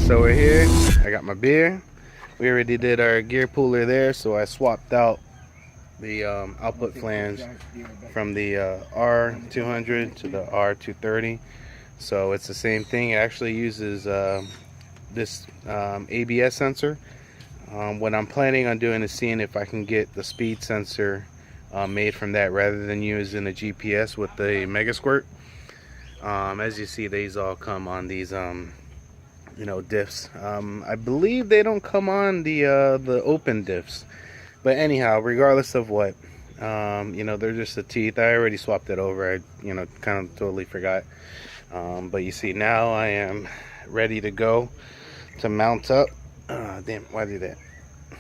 so we're here. I got my beer. We already did our gear pooler there, so I swapped out the output flange from the R200 to the R230. So it's the same thing. It actually uses this ABS sensor. What I'm planning on doing is seeing if I can get the speed sensor made from that rather than using a GPS with the Mega Squirt. As you see, these all come on these diffs. I believe they don't come on the open diffs, but anyhow, regardless of what, they're just the teeth. I already swapped it over. I kind of totally forgot, but you see, now I am ready to go to mount up. Damn, why did that?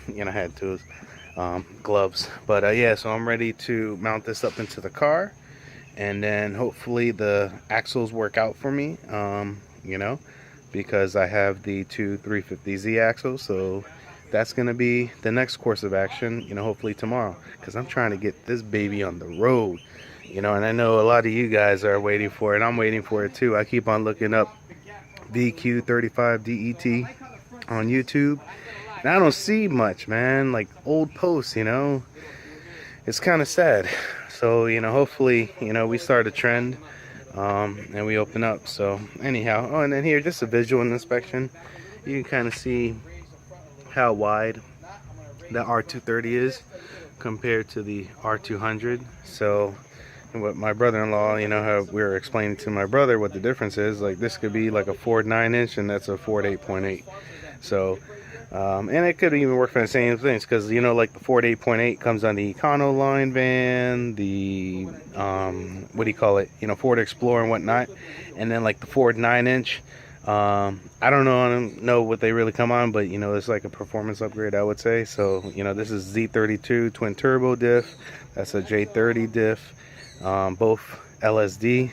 I had to gloves, but yeah, so I'm ready to mount this up into the car, and then hopefully the axles work out for me, because I have the two 350Z axles. So that's gonna be the next course of action, hopefully tomorrow, because I'm trying to get this baby on the road, and I know a lot of you guys are waiting for it. I'm waiting for it too. I keep on looking up VQ35 DET on YouTube, and I don't see much, man, like old posts. It's kind of sad. So hopefully we start a trend, and we open up. So anyhow, and then here, just a visual inspection, you can kind of see how wide the R230 is compared to the R200. So what my brother-in-law, how we were explaining to my brother what the difference is, like this could be like a Ford 9-inch and that's a Ford 8.8. So and it could even work for the same things, because like the Ford 8.8 comes on the Econo line van, the what do you call it, Ford Explorer and whatnot, and then like the Ford 9-inch, I don't know what they really come on, but it's like a performance upgrade, I would say. So this is Z33 twin turbo diff, that's a J30 diff, both LSD,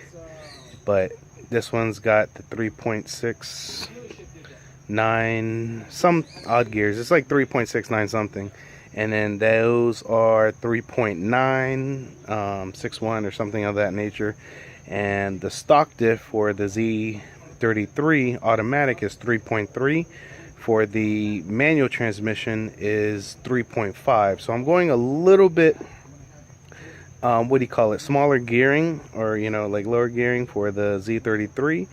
but this one's got the 3.69 some odd gears. It's like 3.69 something, and then those are 3.961 or something of that nature. And the stock diff for the Z33 automatic is 3.3. For the manual transmission is 3.5. So I'm going a little bit smaller gearing, or like lower gearing for the Z33.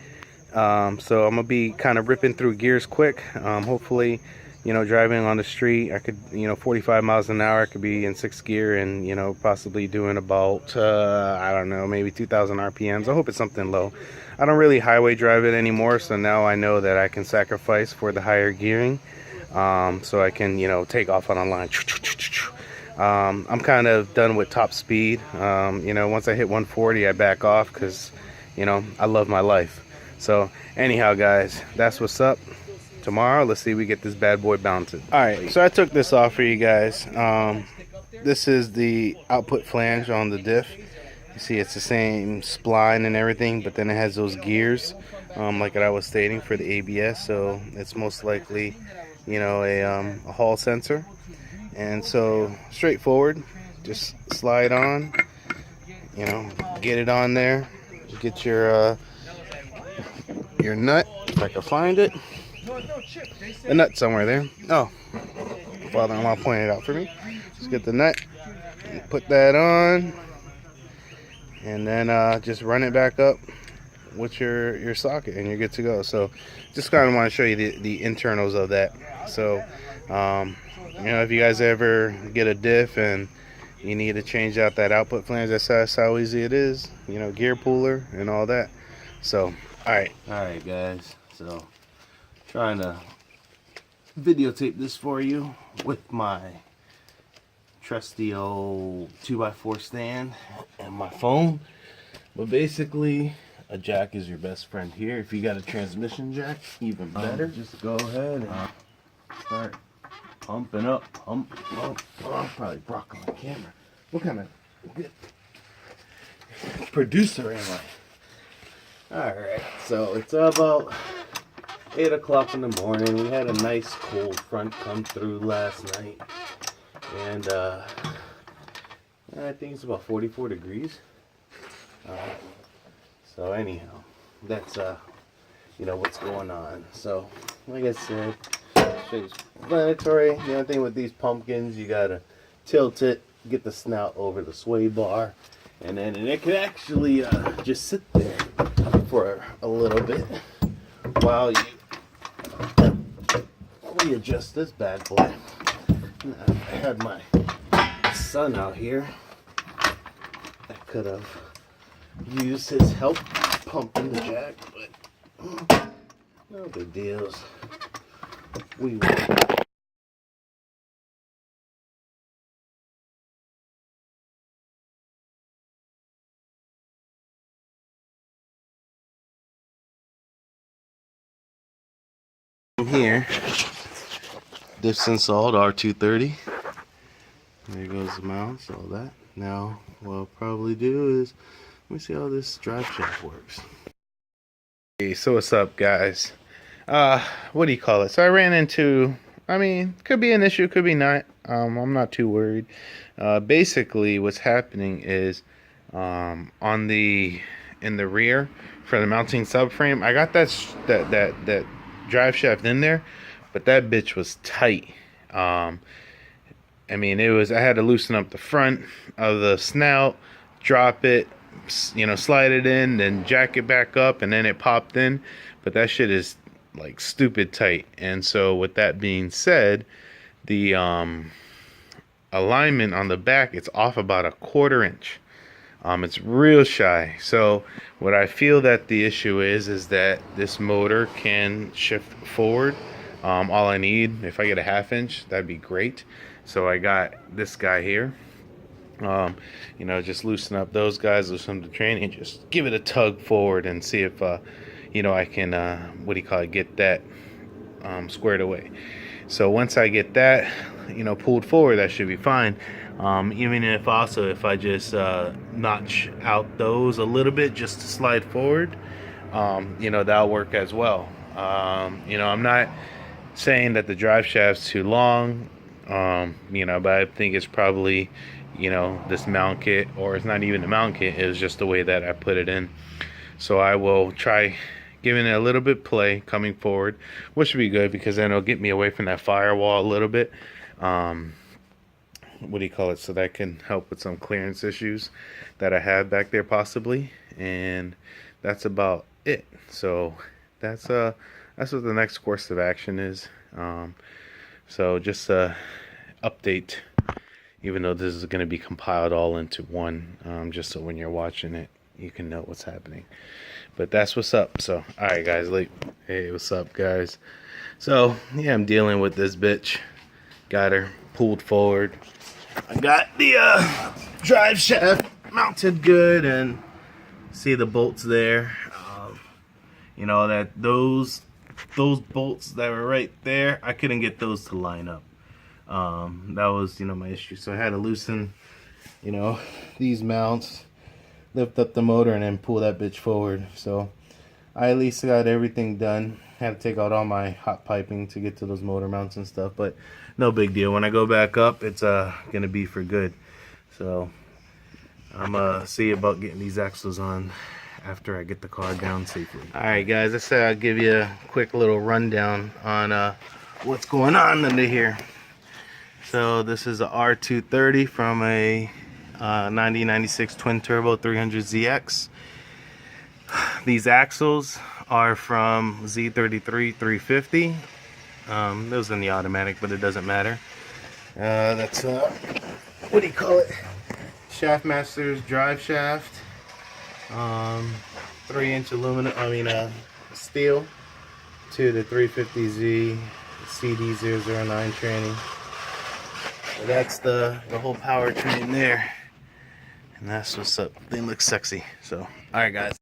So I'm gonna be kind of ripping through gears quick. Hopefully, driving on the street, I could, 45 miles an hour, I could be in 6th gear and, possibly doing about, I don't know, maybe 2,000 RPMs. I hope it's something low. I don't really highway drive it anymore, so now I know that I can sacrifice for the higher gearing, so I can, take off on a line. I'm kind of done with top speed. Once I hit 140, I back off, because, I love my life. So anyhow, guys, that's what's up. Tomorrow, let's see if we get this bad boy mounted. Alright, so I took this off for you guys. This is the output flange on the diff. You see, it's the same spline and everything, but then it has those gears, like I was stating, for the ABS. So it's most likely, a hall sensor. And so straightforward, just slide on, get it on there, get your nut, if I can find it. The nut somewhere there. Oh, father-in-law pointed it out for me. Just get the nut, put that on, and then just run it back up with your socket, and you're good to go. So just kind of want to show you the internals of that. So if you guys ever get a diff and you need to change out that output flange, that's how easy it is. Gear pooler and all that. So alright guys, so trying to videotape this for you with my trusty old 2x4 stand and my phone. But basically, a jack is your best friend here. If you got a transmission jack, even better. Just go ahead and start pumping up, pump. Oh, I'm probably blocking my camera. What kind of good producer am I? Alright, so it's about 8 o'clock in the morning. We had a nice cold front come through last night, and I think it's about 44 degrees. So anyhow, that's what's going on. So like I said, self-explanatory. The only thing with these pumpkins, you gotta tilt it, get the snout over the sway bar, and then it can actually just sit there for a little bit while you readjust this bad boy. I had my son out here. I could have used his help pumping the jack, but no big deals. We will. Here, Diff's installed R230. There goes the mounts, all that. Now, what I'll probably do is, let me see how this drive shaft works. Okay, so what's up, guys? What do you call it? So I ran into, I mean, could be an issue, could be not. I'm not too worried. Basically, what's happening is, in the rear for the mounting subframe, I got that drive shaft in there, but that bitch was tight. I mean, I had to loosen up the front of the snout, drop it, slide it in, then jack it back up, and then it popped in. But that shit is like stupid tight. And so with that being said, the alignment on the back, it's off about 1/4 inch. It's real shy. So what I feel that the issue is that this motor can shift forward. All I need, if I get a 1/2 inch, that'd be great. So I got this guy here. Just loosen up those guys, loosen up the train, and just give it a tug forward and see if, I can, get that squared away. So once I get that, pulled forward, that should be fine. Even if I just notch out those a little bit just to slide forward, that'll work as well. I'm not saying that the drive shaft's too long, but I think it's probably, this mount kit, or it's not even the mount kit, it's just the way that I put it in. So I will try giving it a little bit play coming forward, which should be good because then it'll get me away from that firewall a little bit. So that can help with some clearance issues that I have back there possibly, and that's about it. So that's what the next course of action is. So just update, even though this is going to be compiled all into one, just so when you're watching it you can know what's happening. But that's what's up. So alright guys, hey, what's up guys? So yeah, I'm dealing with this bitch. Got her pulled forward. I got the drive shaft mounted good, and see the bolts there. Those bolts that were right there, I couldn't get those to line up. That was my issue. So I had to loosen these mounts, lift up the motor, and then pull that bitch forward. So I at least got everything done. Had to take out all my hot piping to get to those motor mounts and stuff, but no big deal. When I go back up, it's gonna be for good. So I'm see about getting these axles on after I get the car down safely. Alright guys, I said I'll give you a quick little rundown on what's going on under here. So this is a R230 from a 1996 twin turbo 300ZX. These axles are from Z33 350. Those in the automatic, but it doesn't matter. That's Shaftmaster's drive shaft. 3-inch aluminum, steel to the 350Z CD009 tranny. So that's the whole powertrain there, and that's what's up. They look sexy. So, all right, guys.